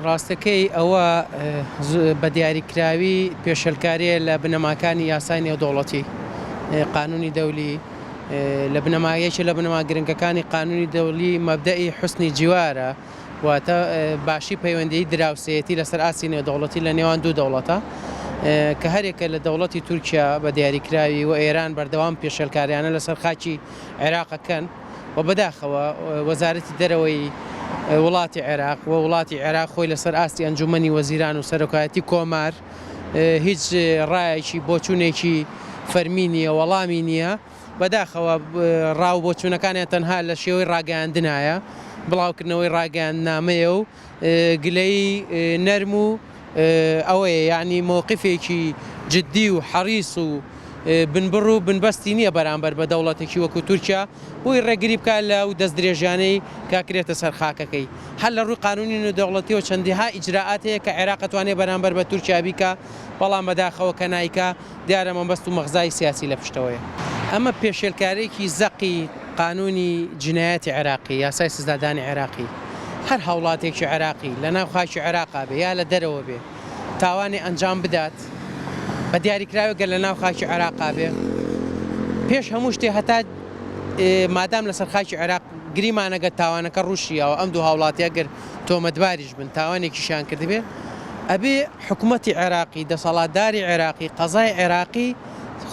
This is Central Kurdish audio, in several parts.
ڕاستەکەی ئەوە بە دیاریکراوی پێشەلکاریە لە بنەماکانی یاسای نێودەوڵەتی قانونی دەولی لە بنەمایەکی لە بنەما گرنگەکانی قانونی دەولی مەبدەئی حوسنی جیوارە واتە باشی پەیوەندی دراوسێتی لەسەر ئاسی نێودەوڵەتی لە نێوان دوو دەوڵەتە کە هەرێکە لە دەوڵەتی تورکیا بە دیاریکراوی و ئێران بەردەوام پێشەلکاریانە لەسەر خاکی عێراقەکەن و بەداخەوە وەزارەتی دەرەوەی وڵاتی عێراق و وڵاتی عێراق خۆی لەسەر ئاستی ئەنجومەنی وەزیران و سەرۆکایەتی کۆمار هیچ ڕایەکی بۆچوونێکی فەرمی نییە وەڵامی نییە بەداخەوە ڕاو بۆچوونەکانیان تەنها لە شێوەی ڕاگەیاندنایە بڵاوکردنەوەی ڕاگەیاندنامەیە و گلەی نەرم و ئەوەیە یعنی مووقفێکی جددی و حەریص و بنبڕ و بنبەستی نییە بەرامبەر بە دەوڵەتێکی وەکو تورکیا بۆی ڕێگری بکات لە و دەست درێژانەی کاکرێتە سەر خاکەکەی هەر لە ڕووی قانونی نێودەوڵەتیەوە چەندیها ئیجراعات هەیە کە عێراق دەتوانێت بەرامبەر بە تورکیا بیکە بەڵام بەداخەوە کە نایکا دیارە مەبەست و مەغزای سیاسی لە پشتەوەیە ئەمە پێشێلکارێکی زەقی قانونی جنایەتی عێراقی یاسای سزادانی عێراقی هەر هەوڵاتێکی عێراقی لە ناو خاکی عێراقا بێ یا لە دەرەوە بێ تاوانی ئەنجام بدات بە دیاریکراوێک لە ناو خاکی عێراقا بێ پێش هەموو شتێ هەتا مادام لەسەر خاکی عێراق گریمانەگە تاوانەکە ڕوشیەوە ئەم دوو هاوڵاتیە گەر تۆمەتباریش بن تاوانێکیشیان کردبێ ئەبێ حکوومەتی عێراقی دەسەڵاتداری عێراقی قەزای عێراقی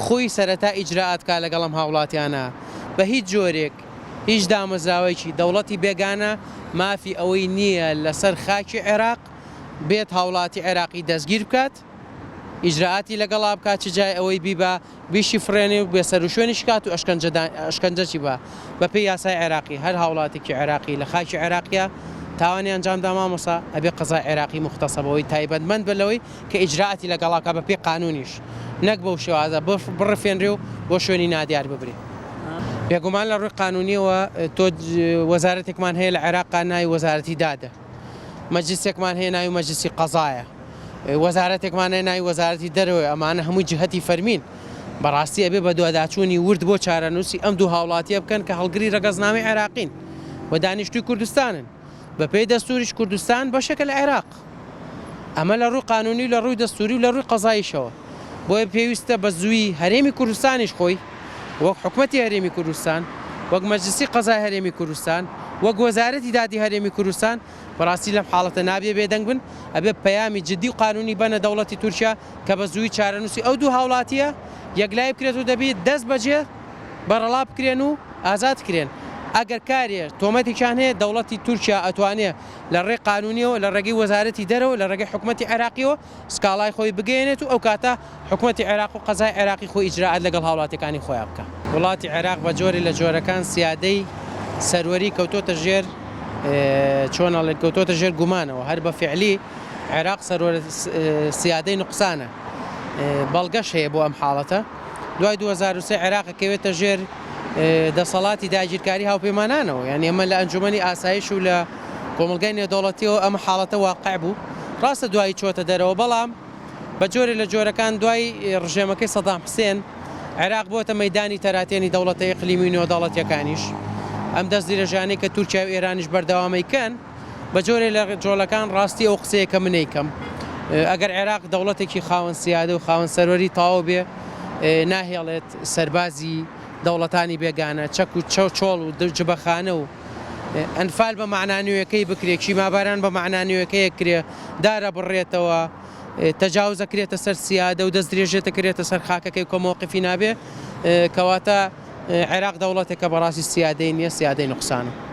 خۆی سەرەتا ئیجراعاتکا لەگەڵم هاوڵاتیانە بە هیچ جۆرێک هیچ دامەزراوەیەکی دەوڵەتی بێگانە مافی ئەوەی نییە لەسەر خاکی عێراق بێت هاوڵاتی عێراقی دەستگیر بکات ئیجراعاتی لەگەڵا بکات چ جای ئەوەی بیبە بیشی فرێنێ و بێسەر و شوێنی شکات و ئەشکەنجەی بە بەپێی یاسای عێراقی هەر هاوڵاتێکی عێراقی لە خاکی عێراقیە تاوانی ئەنجامدا مامۆسا ئەبێ قەزای عێراقی مختصەبەوەی تایبەتمەند بلەوەی کە ئیجراعاتی لەگەڵاکە بەپێی قانونیش نەک بەو شێوازە بڕفێنرێ و بۆ شوێنی نادیار ببرێ بێگومان لە ڕووی قانونیەوە تۆ وەزارەتێکمان هەیە لە عێراقا ناوی وەزارەتی دادە مەجلیسێکمان هەیە ناوی مەجلیسی قەزایە وەزارەتێکمان هەیە ناوی وەزارەتی دەرەوەی ئەمانە هەمووی جهەتی فەرمین بەڕاستی ئەبێ بە دوواداچوونی ورد بۆ چارەنووسی ئەم دوو هاوڵاتیە بکەن کە هەڵگری ڕەگەزنامەی عێراقین و دانیشتووی کوردستانن بەپێی دەستوریش کوردستان بەشێکە لە عێراق ئەمە لە ڕووی قانونی لە ڕووی دەستوری و لە ڕووی قەزاییشەوە بۆیە پێویستە بە زووی هەرێمی کوردستانیش خۆی وەک حکوومەتی هەرێمی کوردستان وەک مەجلیسی قەزای هەرێمی کوردستان وەک وەزارەتی دادی هەرێمی کوردستان بەڕاستی لەم حاڵەتە نابێ بێدەنگ بن ئەبێ پەیامی جددی و قانونی بەنە دەوڵەتی تورکیا کە بە زووی چارەنووسی ئەو دوو هاوڵاتیە یەکلای بکرێت و دەبێت دەست بەجێ بەرەڵا بکرێن و ئازاد کرێن ئەگەر کارێ تۆمەتێکیان هەیە دەوڵەتی تورکیا ئەتوانێت لە ڕێی قانونیەوە لە ڕێگەی وەزارەتی دەرەوە لە ڕێگەی حکوومەتی عێراقیەوە سکاڵای خۆی بگەێنێت و ئەو کاتە حکوومەتی عێراق و قەزای عێراقی خۆی ئیجراعات لەگەڵ هاوڵاتەکانی خۆیان بکە وڵاتی عێراق بە جۆری لە جۆرەکان سیادەی سەروەری کەوتۆتە ژێر چۆنەڵێت کەوتۆتە ژێر گومانەوە هەر بە فعلی عێراق سیادەی نوقسانە بەڵگەش هەیە بۆ ئەم حاڵەتە دوای 2023 عێراقەکەوێتە ژێر دەسەڵاتی داگیرکاری هاوپەیمانانەوە یعنی ئەمە لە ئەنجومەنی ئاسایش و لە کۆمەلگای نێودەوڵەتیەوە ئەمە حاڵەتە واقع بوو ڕاستە دوایی چۆتە دەرەوە بەڵام بە جۆرێ لە جۆرەکان دوای ڕژێمەکەی سەدام حوسێن عێراق بۆتە مەیدانی تەراتێنی دەوڵەتە ئیقلیمی نێودەوڵەتیەکانیش ئەم دەست درێژانەی کە تورکیا و ئێرانیش بەردەوامەیکەن بە جۆرێ لە جۆڵەکان ڕاستی ئەو قسەیە کە منیکەم ئەگەر عێراق دەوڵەتێکی خاوەن سیادە و خاوەن سەروەری تاو بێ ناهێڵێت سەربازی دەوڵەتانی بێگانە چەک و چۆڵ و جبەخانە و ئەنفال بە معنانویەکەی بکرێت چیماباران بە معنانویەکەیە کرێ دارە بڕێتەوە تەجاوزەکرێتە سەر سیادە و دەست درێژێتە کرێتە سەر خاکەکەی کۆمەوەقفی نابێ کەواتە عێراق دەوڵەتێکە بەڕاستی سیادەی نییە سیادەی نوقسانە